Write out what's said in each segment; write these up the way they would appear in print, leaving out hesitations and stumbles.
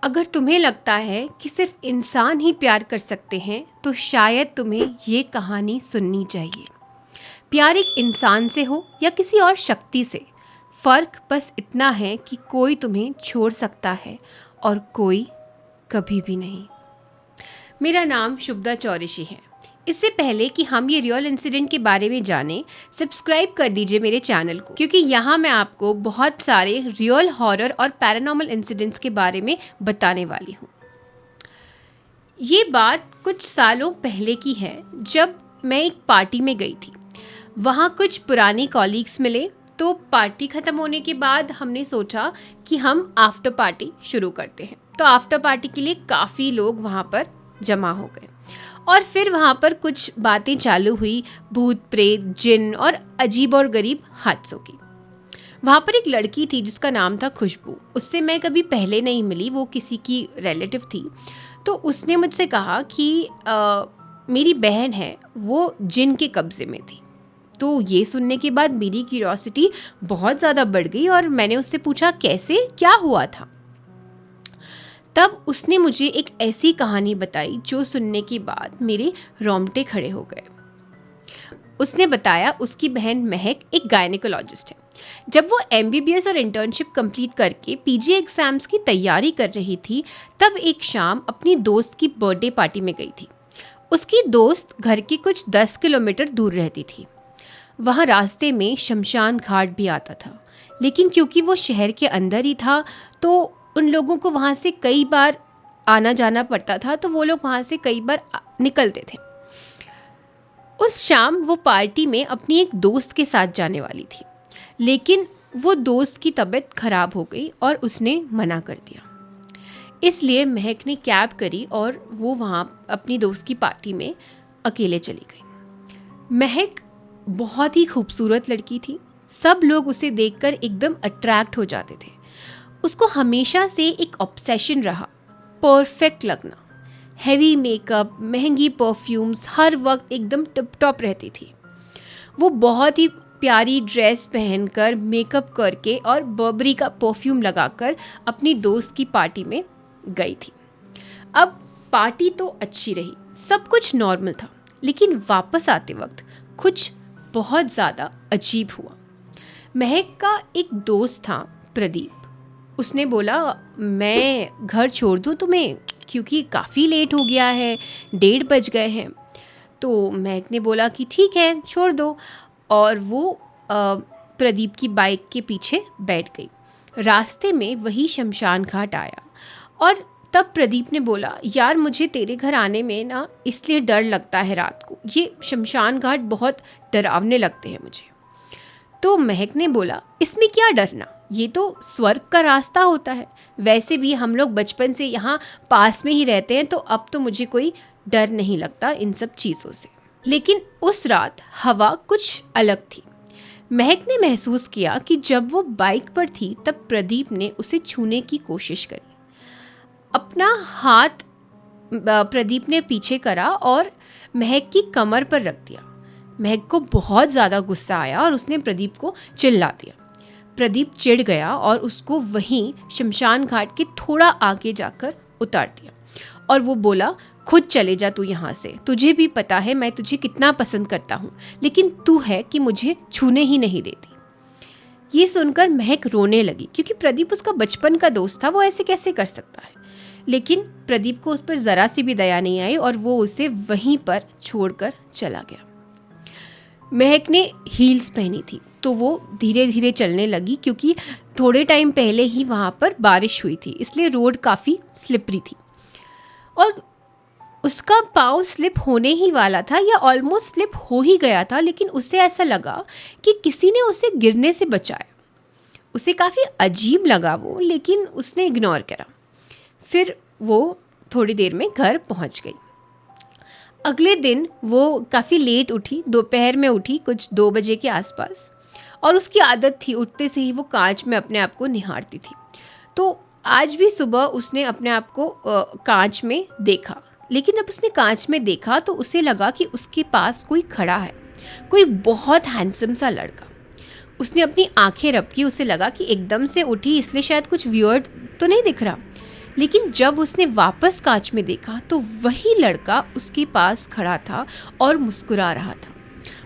अगर तुम्हें लगता है कि सिर्फ इंसान ही प्यार कर सकते हैं तो शायद तुम्हें ये कहानी सुननी चाहिए। प्यार एक इंसान से हो या किसी और शक्ति से, फ़र्क बस इतना है कि कोई तुम्हें छोड़ सकता है और कोई कभी भी नहीं। मेरा नाम शुभदा चौरिशी है। इससे पहले कि हम ये रियल इंसिडेंट के बारे में जानें, सब्सक्राइब कर दीजिए मेरे चैनल को, क्योंकि यहाँ मैं आपको बहुत सारे रियल हॉरर और पैरानॉर्मल इंसिडेंट्स के बारे में बताने वाली हूँ। ये बात कुछ सालों पहले की है, जब मैं एक पार्टी में गई थी। वहाँ कुछ पुरानी कॉलीग्स मिले, तो पार्टी ख़त्म होने के बाद हमने सोचा कि हम आफ्टर पार्टी शुरू करते हैं। तो आफ्टर पार्टी के लिए काफ़ी लोग वहाँ पर जमा हो गए और फिर वहाँ पर कुछ बातें चालू हुई, भूत प्रेत, जिन और अजीब और गरीब हादसों की। वहाँ पर एक लड़की थी जिसका नाम था खुशबू। उससे मैं कभी पहले नहीं मिली, वो किसी की रिलेटिव थी। तो उसने मुझसे कहा कि मेरी बहन है, वो जिन के कब्ज़े में थी। तो ये सुनने के बाद मेरी क्यूरियोसिटी बहुत ज़्यादा बढ़ गई और मैंने उससे पूछा कैसे, क्या हुआ था। तब उसने मुझे एक ऐसी कहानी बताई जो सुनने के बाद मेरे रोंगटे खड़े हो गए। उसने बताया उसकी बहन महक एक गायनेकोलॉजिस्ट है। जब वो MBBS और इंटर्नशिप कंप्लीट करके PG एग्ज़ाम्स की तैयारी कर रही थी, तब एक शाम अपनी दोस्त की बर्थडे पार्टी में गई थी। उसकी दोस्त घर के कुछ 10 किलोमीटर दूर रहती थी। वहाँ रास्ते में शमशान घाट भी आता था, लेकिन क्योंकि वो शहर के अंदर ही था तो उन लोगों को वहाँ से कई बार आना जाना पड़ता था, तो वो लोग वहाँ से कई बार निकलते थे। उस शाम वो पार्टी में अपनी एक दोस्त के साथ जाने वाली थी, लेकिन वो दोस्त की तबीयत खराब हो गई और उसने मना कर दिया। इसलिए महक ने कैब करी और वो वहाँ अपनी दोस्त की पार्टी में अकेले चली गई। महक बहुत ही खूबसूरत लड़की थी। सब लोग उसे देखकर एकदम अट्रैक्ट हो जाते थे। उसको हमेशा से एक ऑब्सेशन रहा, परफेक्ट लगना। हैवी मेकअप, महंगी परफ्यूम्स, हर वक्त एकदम टिप टॉप रहती थी। वो बहुत ही प्यारी ड्रेस पहनकर, मेकअप करके और बर्बरी का परफ्यूम लगाकर अपनी दोस्त की पार्टी में गई थी। अब पार्टी तो अच्छी रही, सब कुछ नॉर्मल था, लेकिन वापस आते वक्त कुछ बहुत ज़्यादा अजीब हुआ। महक का एक दोस्त था प्रदीप। उसने बोला, मैं घर छोड़ दूँ तुम्हें, क्योंकि काफ़ी लेट हो गया है, 1:30 बज गए हैं। तो महक ने बोला कि ठीक है, छोड़ दो। और वो प्रदीप की बाइक के पीछे बैठ गई। रास्ते में वही शमशान घाट आया और तब प्रदीप ने बोला, यार मुझे तेरे घर आने में ना इसलिए डर लगता है रात को, ये शमशान घाट बहुत डरावने लगते हैं मुझे। तो महक ने बोला, इसमें क्या डरना, ये तो स्वर्ग का रास्ता होता है। वैसे भी हम लोग बचपन से यहाँ पास में ही रहते हैं, तो अब तो मुझे कोई डर नहीं लगता इन सब चीज़ों से। लेकिन उस रात हवा कुछ अलग थी। महक ने महसूस किया कि जब वो बाइक पर थी तब प्रदीप ने उसे छूने की कोशिश करी। अपना हाथ प्रदीप ने पीछे करा और महक की कमर पर रख दिया। महक को बहुत ज़्यादा गुस्सा आया और उसने प्रदीप को चिल्ला दिया। प्रदीप चिढ़ गया और उसको वहीं शमशान घाट के थोड़ा आगे जाकर उतार दिया और वो बोला, खुद चले जा तू यहाँ से, तुझे भी पता है मैं तुझे कितना पसंद करता हूँ, लेकिन तू है कि मुझे छूने ही नहीं देती। ये सुनकर महक रोने लगी, क्योंकि प्रदीप उसका बचपन का दोस्त था, वो ऐसे कैसे कर सकता है। लेकिन प्रदीप को उस पर ज़रा सी भी दया नहीं आई और वो उसे वहीं पर छोड़कर चला गया। महक ने हील्स पहनी थी, तो वो धीरे धीरे चलने लगी, क्योंकि थोड़े टाइम पहले ही वहाँ पर बारिश हुई थी, इसलिए रोड काफ़ी स्लिपरी थी और उसका पाँव स्लिप होने ही वाला था या ऑलमोस्ट स्लिप हो ही गया था। लेकिन उसे ऐसा लगा कि किसी ने उसे गिरने से बचाया। उसे काफ़ी अजीब लगा वो, लेकिन उसने इग्नोर करा। फिर वो थोड़ी देर में घर पहुँच गई। अगले दिन वो काफ़ी लेट उठी, दोपहर में उठी, कुछ 2 बजे के आसपास, और उसकी आदत थी उठते से ही वो कांच में अपने आप को निहारती थी। तो आज भी सुबह उसने अपने आप को कांच में देखा, लेकिन जब उसने कांच में देखा तो उसे लगा कि उसके पास कोई खड़ा है, कोई बहुत हैंडसम सा लड़का। उसने अपनी आंखें रपकी, उसे लगा कि एकदम से उठी इसलिए शायद कुछ वियर्ड तो नहीं दिख रहा। लेकिन जब उसने वापस कांच में देखा तो वही लड़का उसके पास खड़ा था और मुस्कुरा रहा था।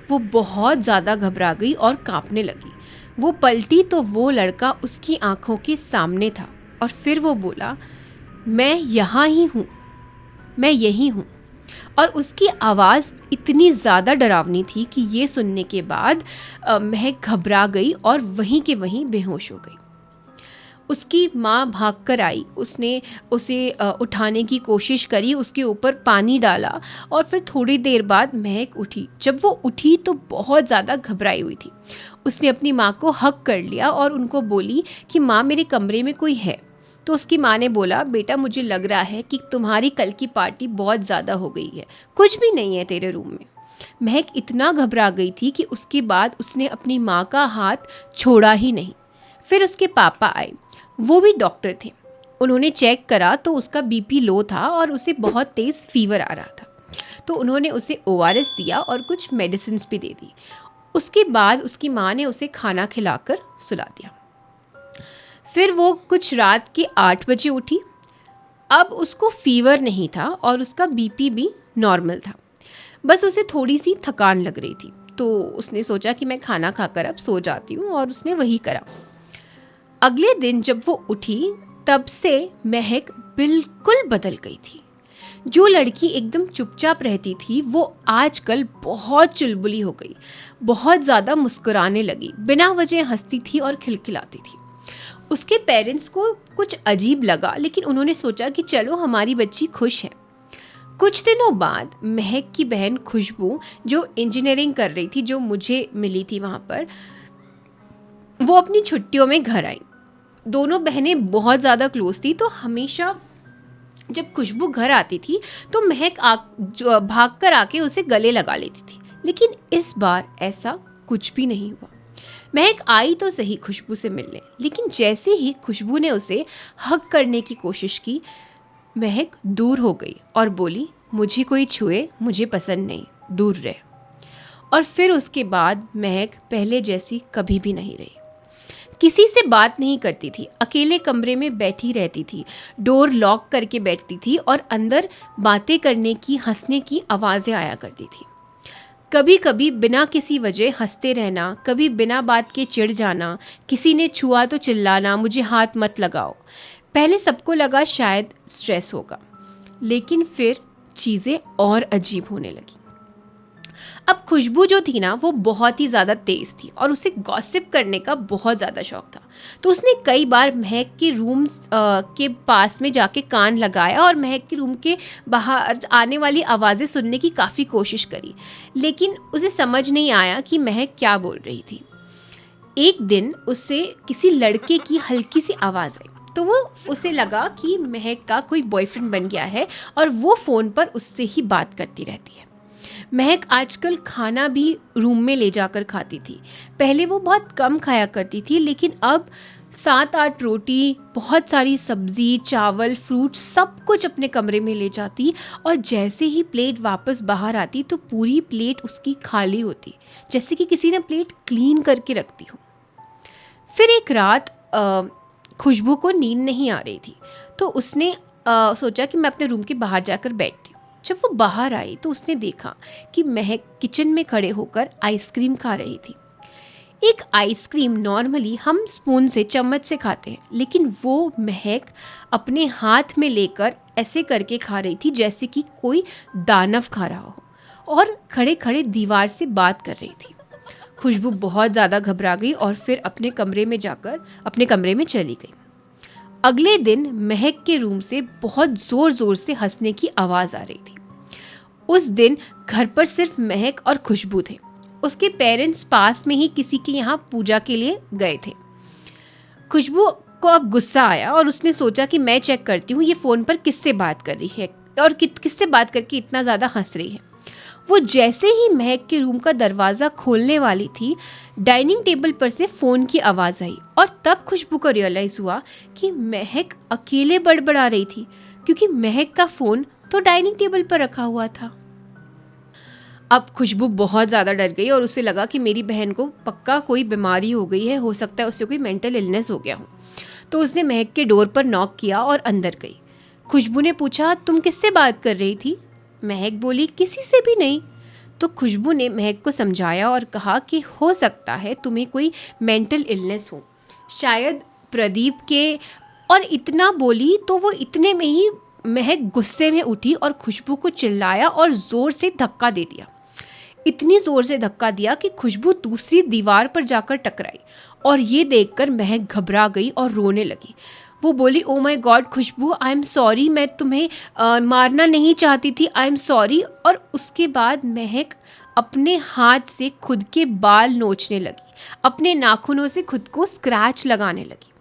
वो बहुत ज़्यादा घबरा गई और कांपने लगी। वो पलटी तो वो लड़का उसकी आंखों के सामने था और फिर वो बोला, मैं यहाँ ही हूँ, मैं यही हूँ। और उसकी आवाज़ इतनी ज़्यादा डरावनी थी कि ये सुनने के बाद महक घबरा गई और वहीं के वहीं बेहोश हो गई। उसकी माँ भागकर आई, उसने उसे उठाने की कोशिश करी, उसके ऊपर पानी डाला और फिर थोड़ी देर बाद महक उठी। जब वो उठी तो बहुत ज़्यादा घबराई हुई थी। उसने अपनी माँ को हग कर लिया और उनको बोली कि माँ, मेरे कमरे में कोई है। तो उसकी माँ ने बोला, बेटा मुझे लग रहा है कि तुम्हारी कल की पार्टी बहुत ज़्यादा हो गई है, कुछ भी नहीं है तेरे रूम में। महक इतना घबरा गई थी कि उसके बाद उसने अपनी माँ का हाथ छोड़ा ही नहीं। फिर उसके पापा आए, वो भी डॉक्टर थे। उन्होंने चेक करा तो उसका बीपी लो था और उसे बहुत तेज़ फीवर आ रहा था। तो उन्होंने उसे ORS दिया और कुछ मेडिसिन भी दे दी। उसके बाद उसकी माँ ने उसे खाना खिलाकर सुला दिया। फिर वो कुछ रात के 8 बजे उठी। अब उसको फीवर नहीं था और उसका बीपी भी नॉर्मल था, बस उसे थोड़ी सी थकान लग रही थी। तो उसने सोचा कि मैं खाना खाकर अब सो जाती हूँ और उसने वही करा। अगले दिन जब वो उठी तब से महक बिल्कुल बदल गई थी। जो लड़की एकदम चुपचाप रहती थी वो आजकल बहुत चुलबुली हो गई, बहुत ज़्यादा मुस्कुराने लगी, बिना वजह हंसती थी और खिलखिलाती थी। उसके पेरेंट्स को कुछ अजीब लगा, लेकिन उन्होंने सोचा कि चलो हमारी बच्ची खुश है। कुछ दिनों बाद महक की बहन खुशबू, जो इंजीनियरिंग कर रही थी, जो मुझे मिली थी वहाँ पर, वो अपनी छुट्टियों में घर आई। दोनों बहनें बहुत ज़्यादा क्लोज थी, तो हमेशा जब खुशबू घर आती थी तो महक भाग कर आके उसे गले लगा लेती थी। लेकिन इस बार ऐसा कुछ भी नहीं हुआ। महक आई तो सही खुशबू से मिलने, लेकिन जैसे ही खुशबू ने उसे हग करने की कोशिश की, महक दूर हो गई और बोली, मुझे कोई छुए मुझे पसंद नहीं, दूर रहे। और फिर उसके बाद महक पहले जैसी कभी भी नहीं रही। किसी से बात नहीं करती थी, अकेले कमरे में बैठी रहती थी, डोर लॉक करके बैठती थी और अंदर बातें करने की, हंसने की आवाज़ें आया करती थी। कभी कभी बिना किसी वजह हंसते रहना, कभी बिना बात के चिढ़ जाना, किसी ने छुआ तो चिल्लाना, मुझे हाथ मत लगाओ। पहले सबको लगा शायद स्ट्रेस होगा, लेकिन फिर चीज़ें और अजीब होने लगी। अब खुशबू जो थी ना, वो बहुत ही ज़्यादा तेज़ थी और उसे गॉसिप करने का बहुत ज़्यादा शौक था। तो उसने कई बार महक के रूम के पास में जाके कान लगाया और महक के रूम के बाहर आने वाली आवाज़ें सुनने की काफ़ी कोशिश करी, लेकिन उसे समझ नहीं आया कि महक क्या बोल रही थी। एक दिन उससे किसी लड़के की हल्की सी आवाज़ आई, तो उसे लगा कि महक का कोई बॉयफ्रेंड बन गया है और वो फ़ोन पर उससे ही बात करती रहती है। महक आजकल खाना भी रूम में ले जाकर खाती थी। पहले वो बहुत कम खाया करती थी, लेकिन अब 7-8 रोटी, बहुत सारी सब्जी, चावल, फ्रूट सब कुछ अपने कमरे में ले जाती और जैसे ही प्लेट वापस बाहर आती तो पूरी प्लेट उसकी खाली होती, जैसे कि किसी ने प्लेट क्लीन करके रखती हो। फिर एक रात खुशबू को नींद नहीं आ रही थी, तो उसने सोचा कि मैं अपने रूम के बाहर जाकर बैठती हूँ। जब वो बाहर आई तो उसने देखा कि महक किचन में खड़े होकर आइसक्रीम खा रही थी। एक आइसक्रीम नॉर्मली हम स्पून से, चम्मच से खाते हैं, लेकिन वो महक अपने हाथ में लेकर ऐसे करके खा रही थी जैसे कि कोई दानव खा रहा हो, और खड़े खड़े दीवार से बात कर रही थी। खुशबू बहुत ज़्यादा घबरा गई और फिर अपने कमरे में चली गई। अगले दिन महक के रूम से बहुत ज़ोर ज़ोर से हंसने की आवाज़ आ रही थी। उस दिन घर पर सिर्फ महक और खुशबू थे। उसके पेरेंट्स पास में ही किसी के यहाँ पूजा के लिए गए थे। खुशबू को अब गुस्सा आया और उसने सोचा कि मैं चेक करती हूँ ये फ़ोन पर किससे बात कर रही है और किससे बात करके इतना ज़्यादा हंस रही है। वो जैसे ही महक के रूम का दरवाज़ा खोलने वाली थी, डाइनिंग टेबल पर से फ़ोन की आवाज़ आई और तब खुशबू को रियलाइज़ हुआ कि महक अकेले बड़बड़ा रही थी, क्योंकि महक का फ़ोन तो डाइनिंग टेबल पर रखा हुआ था। अब खुशबू बहुत ज़्यादा डर गई और उसे लगा कि मेरी बहन को पक्का कोई बीमारी हो गई है, हो सकता है उसे कोई मेंटल इलनेस हो गया हो। तो उसने महक के डोर पर नॉक किया और अंदर गई। खुशबू ने पूछा, तुम किससे बात कर रही थी? महक बोली, किसी से भी नहीं। तो खुशबू ने महक को समझाया और कहा कि हो सकता है तुम्हें कोई मेंटल इलनेस हो, शायद प्रदीप के। और इतना बोली तो वो इतने में ही महक गुस्से में उठी और खुशबू को चिल्लाया और ज़ोर से धक्का दे दिया। इतनी ज़ोर से धक्का दिया कि खुशबू दूसरी दीवार पर जाकर टकराई और ये देखकर महक घबरा गई और रोने लगी। वो बोली, oh my god Khushbu, I am sorry, मैं तुम्हें मारना नहीं चाहती थी, आई एम सॉरी। और उसके बाद महक अपने हाथ से खुद के बाल नोचने लगी, अपने नाखूनों से खुद को स्क्रैच लगाने लगी।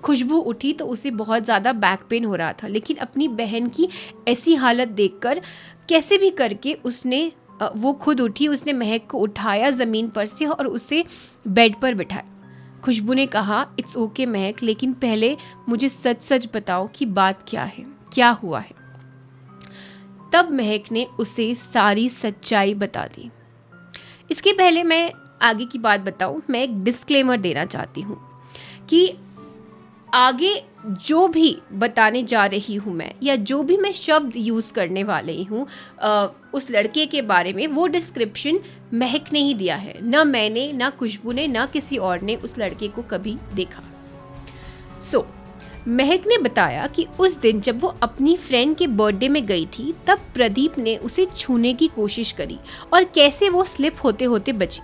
खुशबू उठी तो उसे बहुत ज़्यादा बैक पेन हो रहा था, लेकिन अपनी बहन की ऐसी हालत देखकर कैसे भी करके उसने वो खुद उठी, उसने महक को उठाया ज़मीन पर से और उसे बेड पर बिठाया। खुशबू ने कहा, इट्स ओके महक, लेकिन पहले मुझे सच सच बताओ कि बात क्या है, क्या हुआ है। तब महक ने उसे सारी सच्चाई बता दी। इसके पहले मैं आगे की बात बताऊं, मैं एक डिस्क्लेमर देना चाहती हूँ कि आगे जो भी बताने जा रही हूँ मैं, या जो भी मैं शब्द यूज़ करने वाली हूँ उस लड़के के बारे में, वो डिस्क्रिप्शन महक ने ही दिया है। ना मैंने, ना खुशबू ने, ना किसी और ने उस लड़के को कभी देखा। महक ने बताया कि उस दिन जब वो अपनी फ्रेंड के बर्थडे में गई थी, तब प्रदीप ने उसे छूने की कोशिश करी और कैसे वो स्लिप होते होते बची।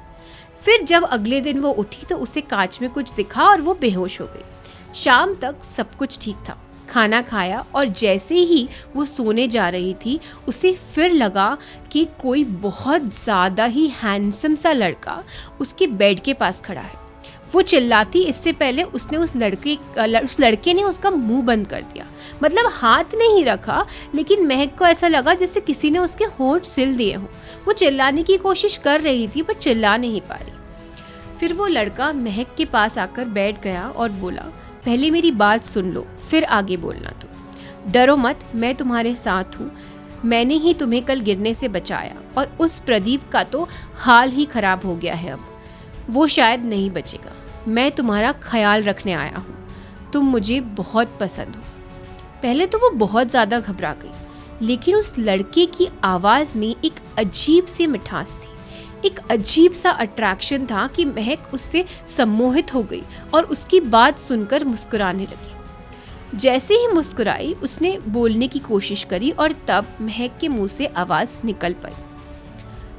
फिर जब अगले दिन वो उठी तो उसे कांच में कुछ दिखा और वो बेहोश हो गई। शाम तक सब कुछ ठीक था, खाना खाया और जैसे ही वो सोने जा रही थी उसे फिर लगा कि कोई बहुत ज़्यादा ही हैंडसम सा लड़का उसके बेड के पास खड़ा है। वो चिल्लाती इससे पहले उसने उस लड़के ने उसका मुंह बंद कर दिया, मतलब हाथ नहीं रखा, लेकिन महक को ऐसा लगा जैसे किसी ने उसके होंठ सिल दिए हों। वो चिल्लाने की कोशिश कर रही थी पर चिल्ला नहीं पा रही। फिर वो लड़का महक के पास आकर बैठ गया और बोला, पहले मेरी बात सुन लो, फिर आगे बोलना। तुम डरो मत, मैं तुम्हारे साथ हूँ। मैंने ही तुम्हें कल गिरने से बचाया और उस प्रदीप का तो हाल ही खराब हो गया है, अब वो शायद नहीं बचेगा। मैं तुम्हारा ख्याल रखने आया हूँ, तुम मुझे बहुत पसंद हो। पहले तो वो बहुत ज़्यादा घबरा गई, लेकिन उस लड़के की आवाज़ में एक अजीब सी मिठास थी, एक अजीब सा अट्रैक्शन था कि महक उससे सम्मोहित हो गई और उसकी बात सुनकर मुस्कुराने लगी। जैसे ही मुस्कुराई उसने बोलने की कोशिश करी और तब महक के मुंह से आवाज़ निकल पाई।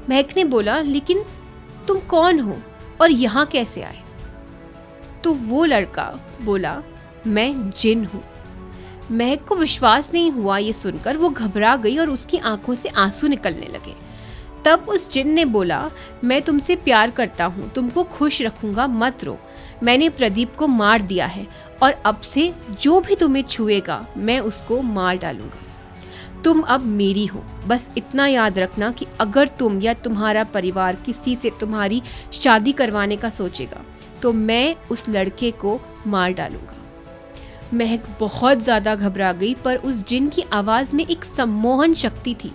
महक ने बोला, लेकिन तुम कौन हो और यहाँ कैसे आए? तो वो लड़का बोला, मैं जिन हूँ। महक को विश्वास नहीं हुआ ये सुनकर, वो घबरा गई और उसकी आंखों से आंसू निकलने लगे। तब उस जिन ने बोला, मैं तुमसे प्यार करता हूँ, तुमको खुश रखूँगा, मत रो। मैंने प्रदीप को मार दिया है और अब से जो भी तुम्हें छुएगा मैं उसको मार डालूँगा। तुम अब मेरी हो, बस इतना याद रखना कि अगर तुम या तुम्हारा परिवार किसी से तुम्हारी शादी करवाने का सोचेगा तो मैं उस लड़के को मार डालूँगा। महक बहुत ज़्यादा घबरा गई, पर उस जिन की आवाज़ में एक सम्मोहन शक्ति थी।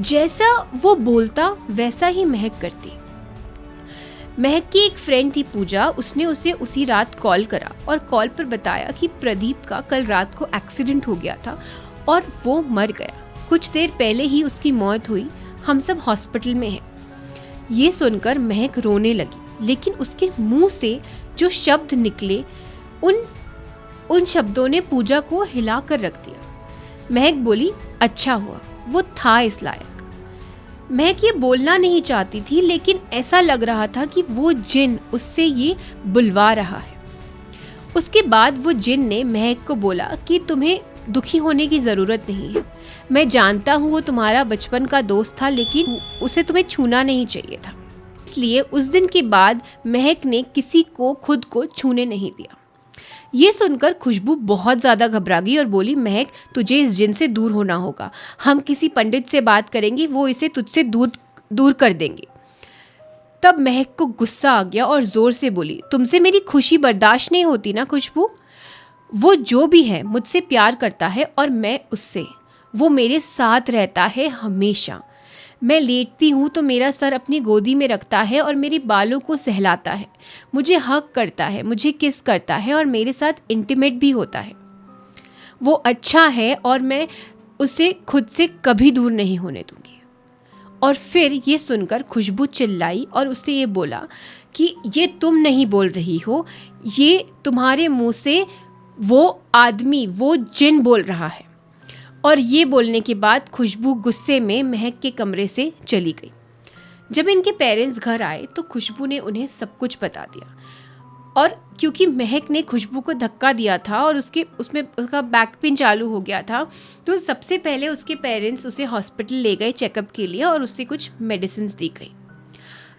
जैसा वो बोलता वैसा ही महक करती। महक की एक फ्रेंड थी पूजा, उसने उसे उसी रात कॉल करा और कॉल पर बताया कि प्रदीप का कल रात को एक्सीडेंट हो गया था और वो मर गया। कुछ देर पहले ही उसकी मौत हुई, हम सब हॉस्पिटल में हैं। ये सुनकर महक रोने लगी, लेकिन उसके मुंह से जो शब्द निकले उन शब्दों ने पूजा को हिला कर रख दिया। महक बोली, अच्छा हुआ वो था इस लायक। महक ये बोलना नहीं चाहती थी, लेकिन ऐसा लग रहा था कि वो जिन उससे ये बुलवा रहा है। उसके बाद वो जिन ने महक को बोला कि तुम्हें दुखी होने की ज़रूरत नहीं है। मैं जानता हूँ वो तुम्हारा बचपन का दोस्त था, लेकिन उसे तुम्हें छूना नहीं चाहिए था। इसलिए उस दिन के बाद महक ने किसी को खुद को छूने नहीं दिया। ये सुनकर खुशबू बहुत ज़्यादा घबरा गई और बोली, महक तुझे इस जिन से दूर होना होगा। हम किसी पंडित से बात करेंगे, वो इसे तुझसे दूर कर देंगे। तब महक को गुस्सा आ गया और ज़ोर से बोली, तुमसे मेरी खुशी बर्दाश्त नहीं होती ना खुशबू? वो जो भी है मुझसे प्यार करता है और मैं उससे। वो मेरे साथ रहता है हमेशा। मैं लेटती हूँ तो मेरा सर अपनी गोदी में रखता है और मेरे बालों को सहलाता है, मुझे हग करता है, मुझे किस करता है और मेरे साथ इंटीमेट भी होता है। वो अच्छा है और मैं उसे खुद से कभी दूर नहीं होने दूंगी। और फिर ये सुनकर खुशबू चिल्लाई और उससे ये बोला कि ये तुम नहीं बोल रही हो, ये तुम्हारे मुंह से वो आदमी, वो जिन बोल रहा है। और ये बोलने के बाद खुशबू गुस्से में महक के कमरे से चली गई। जब इनके पेरेंट्स घर आए तो खुशबू ने उन्हें सब कुछ बता दिया। और क्योंकि महक ने खुशबू को धक्का दिया था और उसमें उसका बैक पेन चालू हो गया था, तो सबसे पहले उसके पेरेंट्स उसे हॉस्पिटल ले गए चेकअप के लिए और उससे कुछ मेडिसिन दी गई।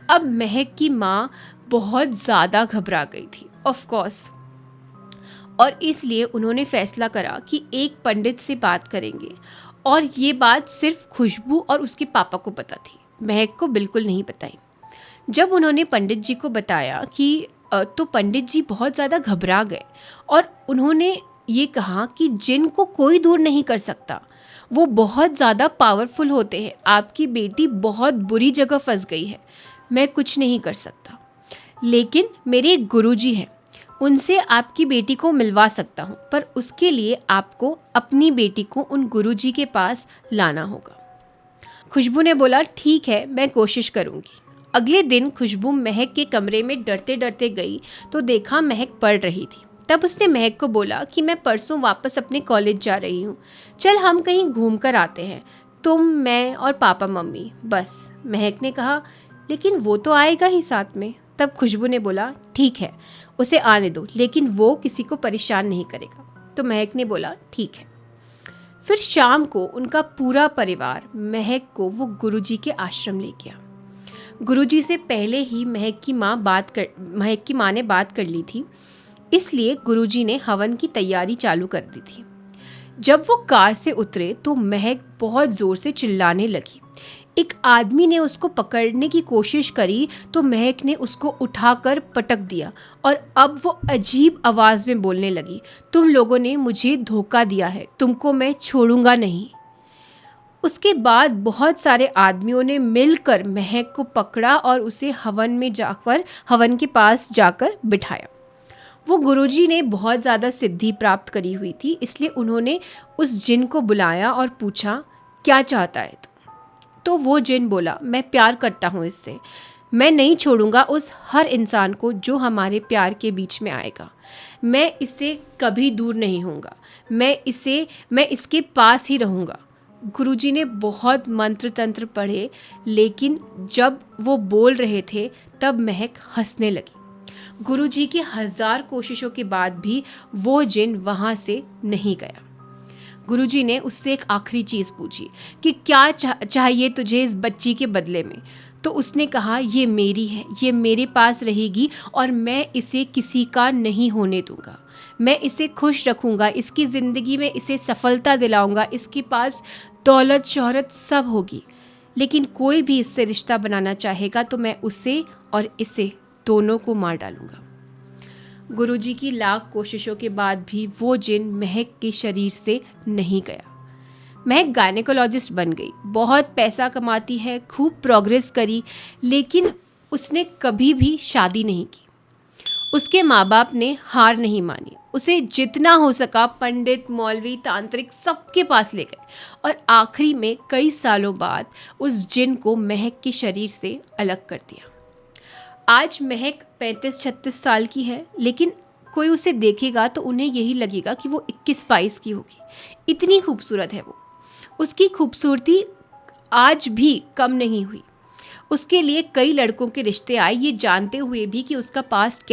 अब महक की माँ बहुत ज़्यादा घबरा गई थी ऑफ कोर्स, और इसलिए उन्होंने फैसला करा कि एक पंडित से बात करेंगे। और ये बात सिर्फ खुशबू और उसके पापा को पता थी, महक को बिल्कुल नहीं बताई। जब उन्होंने पंडित जी को बताया कि तो पंडित जी बहुत ज़्यादा घबरा गए और उन्होंने ये कहा कि जिन को कोई दूर नहीं कर सकता, वो बहुत ज़्यादा पावरफुल होते हैं। आपकी बेटी बहुत बुरी जगह फंस गई है, मैं कुछ नहीं कर सकता, लेकिन मेरे एक गुरुजी हैं, उनसे आपकी बेटी को मिलवा सकता हूँ, पर उसके लिए आपको अपनी बेटी को उन गुरुजी के पास लाना होगा। खुशबू ने बोला ठीक है, मैं कोशिश करूँगी। अगले दिन खुशबू महक के कमरे में डरते डरते गई तो देखा महक पढ़ रही थी। तब उसने महक को बोला कि मैं परसों वापस अपने कॉलेज जा रही हूँ, चल हम कहीं घूम कर आते हैं, तुम, मैं और पापा मम्मी बस। महक ने कहा लेकिन वो तो आएगा ही साथ में। तब खुशबू ने बोला ठीक है, उसे आने दो, लेकिन वो किसी को परेशान नहीं करेगा। तो महक ने बोला ठीक है। फिर शाम को उनका पूरा परिवार महक को वो गुरुजी के आश्रम ले गया। गुरुजी से पहले ही महक की माँ ने बात कर ली थी, इसलिए गुरुजी ने हवन की तैयारी चालू कर दी थी। जब वो कार से उतरे तो महक बहुत ज़ोर से चिल्लाने लगी। एक आदमी ने उसको पकड़ने की कोशिश करी तो महक ने उसको उठाकर पटक दिया और अब वो अजीब आवाज़ में बोलने लगी, तुम लोगों ने मुझे धोखा दिया है, तुमको मैं छोड़ूंगा नहीं। उसके बाद बहुत सारे आदमियों ने मिलकर महक को पकड़ा और उसे हवन के पास जाकर बिठाया। वो गुरुजी ने बहुत ज़्यादा सिद्धि प्राप्त करी हुई थी, इसलिए उन्होंने उस जिन को बुलाया और पूछा क्या चाहता है तू। तो वो जिन बोला मैं प्यार करता हूँ इससे, मैं नहीं छोड़ूंगा उस हर इंसान को जो हमारे प्यार के बीच में आएगा, मैं इससे कभी दूर नहीं होऊंगा, मैं इसके पास ही रहूँगा। गुरुजी ने बहुत मंत्र तंत्र पढ़े, लेकिन जब वो बोल रहे थे तब महक हंसने लगी। गुरुजी की 1000 कोशिशों के बाद भी वो जिन वहाँ से नहीं गया। गुरुजी ने उससे एक आखिरी चीज़ पूछी कि क्या चाहिए तुझे इस बच्ची के बदले में। तो उसने कहा ये मेरी है, ये मेरे पास रहेगी और मैं इसे किसी का नहीं होने दूंगा, मैं इसे खुश रखूंगा, इसकी ज़िंदगी में इसे सफलता दिलाऊंगा, इसके पास दौलत शोहरत सब होगी, लेकिन कोई भी इससे रिश्ता बनाना चाहेगा तो मैं उसे और इसे दोनों को मार डालूंगा। गुरुजी की लाख कोशिशों के बाद भी वो जिन महक के शरीर से नहीं गया। महक गायनेकोलॉजिस्ट बन गई, बहुत पैसा कमाती है, खूब प्रोग्रेस करी, लेकिन उसने कभी भी शादी नहीं की। उसके माँ बाप ने हार नहीं मानी, उसे जितना हो सका पंडित, मौलवी, तांत्रिक सबके पास ले गए और आखिरी में कई सालों बाद उस जिन को महक के शरीर से अलग कर दिया। आज महक 35-36 साल की है, लेकिन कोई उसे देखेगा तो उन्हें यही लगेगा कि वो 21-22 की होगी, इतनी खूबसूरत है वो। उसकी खूबसूरती आज भी कम नहीं हुई। उसके लिए कई लड़कों के रिश्ते आए, ये जानते हुए भी कि उसका पास्ट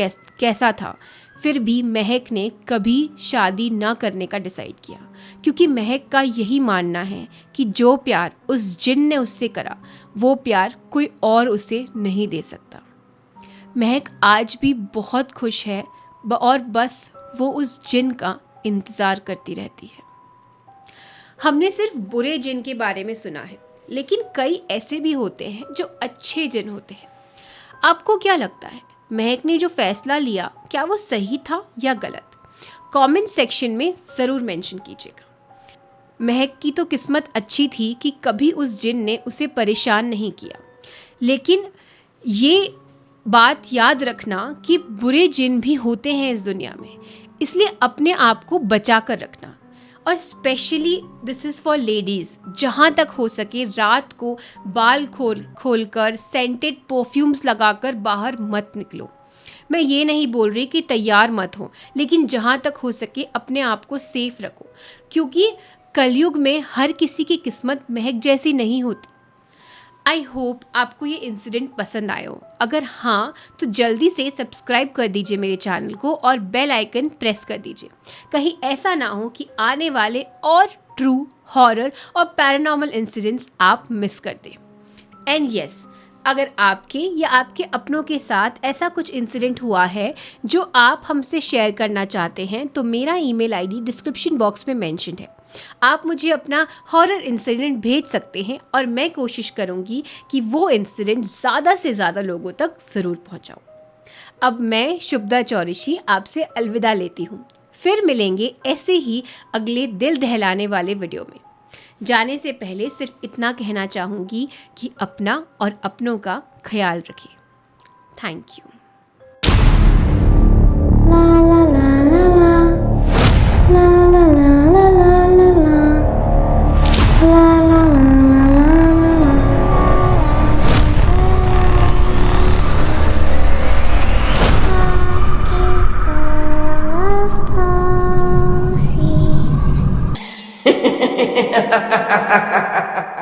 कैसा था। फिर भी महक ने कभी शादी ना करने का डिसाइड किया, क्योंकि महक का यही मानना है कि जो प्यार उस जिन ने उससे करा वो प्यार कोई और उसे नहीं दे सकता। महक आज भी बहुत खुश है और बस वो उस जिन का इंतज़ार करती रहती है। हमने सिर्फ बुरे जिन के बारे में सुना है, लेकिन कई ऐसे भी होते हैं जो अच्छे जिन होते हैं। आपको क्या लगता है, महक ने जो फैसला लिया क्या वो सही था या गलत? कमेंट सेक्शन में ज़रूर मेंशन कीजिएगा। महक की तो किस्मत अच्छी थी कि कभी उस जिन ने उसे परेशान नहीं किया। लेकिन ये बात याद रखना कि बुरे जिन भी होते हैं इस दुनिया में, इसलिए अपने आप को बचा कर रखना। और specially this is for ladies, जहाँ तक हो सके रात को बाल खोल कर सेंटेड परफ्यूम्स लगाकर बाहर मत निकलो। मैं ये नहीं बोल रही कि तैयार मत हो, लेकिन जहाँ तक हो सके अपने आप को सेफ रखो, क्योंकि कलयुग में हर किसी की किस्मत महक जैसी नहीं होती। आई होप आपको ये इंसिडेंट पसंद आया हो। अगर हाँ तो जल्दी से सब्सक्राइब कर दीजिए मेरे चैनल को और बेल आइकन प्रेस कर दीजिए। कहीं ऐसा ना हो कि आने वाले और ट्रू हॉरर और पैरानॉर्मल इंसिडेंट्स आप मिस कर दें। एंड यस, अगर आपके या आपके अपनों के साथ ऐसा कुछ इंसिडेंट हुआ है जो आप हमसे शेयर करना चाहते हैं तो मेरा ईमेल आईडी डिस्क्रिप्शन बॉक्स में मेंशन है। आप मुझे अपना हॉरर इंसिडेंट भेज सकते हैं और मैं कोशिश करूंगी कि वो इंसिडेंट ज़्यादा से ज़्यादा लोगों तक ज़रूर पहुंचाऊं। अब मैं शुभदा चौरिशी आपसे अलविदा लेती हूँ। फिर मिलेंगे ऐसे ही अगले दिल दहलाने वाले वीडियो में। जाने से पहले सिर्फ इतना कहना चाहूँगी कि अपना और अपनों का ख्याल रखें। Thank you. Ha ha ha ha ha ha!